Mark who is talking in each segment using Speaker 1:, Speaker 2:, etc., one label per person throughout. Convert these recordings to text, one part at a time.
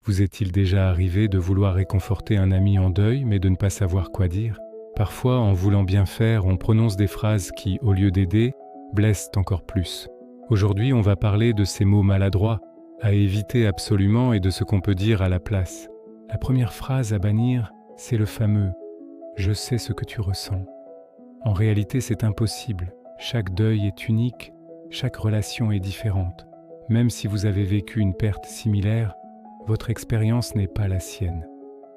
Speaker 1: Vous est-il déjà arrivé de vouloir réconforter un ami en deuil, mais de ne pas savoir quoi dire? Parfois, en voulant bien faire, on prononce des phrases qui, au lieu d'aider, blessent encore plus. Aujourd'hui, on va parler de ces mots maladroits, à éviter absolument et de ce qu'on peut dire à la place. La première phrase à bannir, c'est le fameux « Je sais ce que tu ressens ». En réalité, c'est impossible. Chaque deuil est unique, chaque relation est différente. Même si vous avez vécu une perte similaire, votre expérience n'est pas la sienne.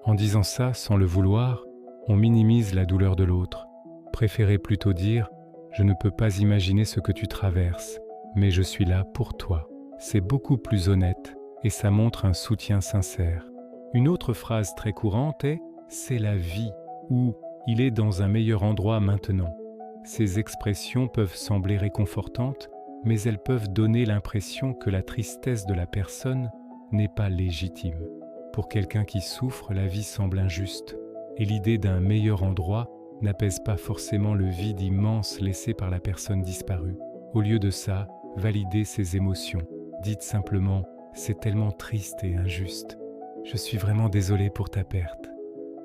Speaker 1: En disant ça, sans le vouloir, on minimise la douleur de l'autre. Préférez plutôt dire « Je ne peux pas imaginer ce que tu traverses, mais je suis là pour toi ». C'est beaucoup plus honnête et ça montre un soutien sincère. Une autre phrase très courante est « c'est la vie » ou « il est dans un meilleur endroit maintenant ». Ces expressions peuvent sembler réconfortantes, mais elles peuvent donner l'impression que la tristesse de la personne n'est pas légitime. Pour quelqu'un qui souffre, la vie semble injuste, et l'idée d'un meilleur endroit n'apaise pas forcément le vide immense laissé par la personne disparue. Au lieu de ça, validez ses émotions. Dites simplement « c'est tellement triste et injuste. Je suis vraiment désolé pour ta perte ».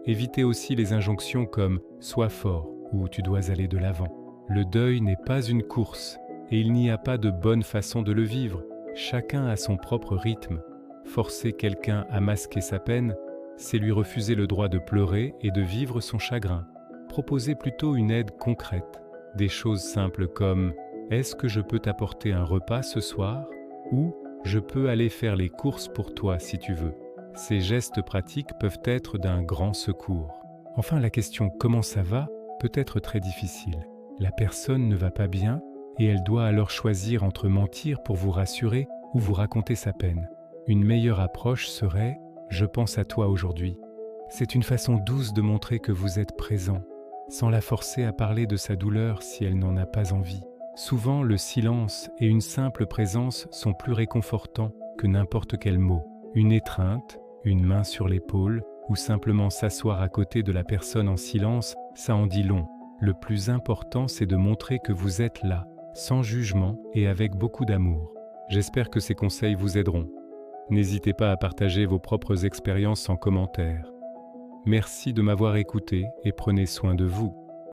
Speaker 1: Évitez aussi les injonctions comme « sois fort » ou « tu dois aller de l'avant ». Le deuil n'est pas une course, et il n'y a pas de bonne façon de le vivre. Chacun a son propre rythme. Forcer quelqu'un à masquer sa peine, c'est lui refuser le droit de pleurer et de vivre son chagrin. Proposez plutôt une aide concrète. Des choses simples comme « Est-ce que je peux t'apporter un repas ce soir ?» ou « Je peux aller faire les courses pour toi si tu veux ». Ces gestes pratiques peuvent être d'un grand secours. Enfin, la question « Comment ça va ?» peut être très difficile. La personne ne va pas bien et elle doit alors choisir entre mentir pour vous rassurer ou vous raconter sa peine. Une meilleure approche serait « Je pense à toi aujourd'hui ». C'est une façon douce de montrer que vous êtes présent, sans la forcer à parler de sa douleur si elle n'en a pas envie. Souvent, le silence et une simple présence sont plus réconfortants que n'importe quel mot. Une étreinte, une main sur l'épaule ou simplement s'asseoir à côté de la personne en silence, ça en dit long. Le plus important, c'est de montrer que vous êtes là, sans jugement et avec beaucoup d'amour. J'espère que ces conseils vous aideront. N'hésitez pas à partager vos propres expériences en commentaire. Merci de m'avoir écouté et prenez soin de vous.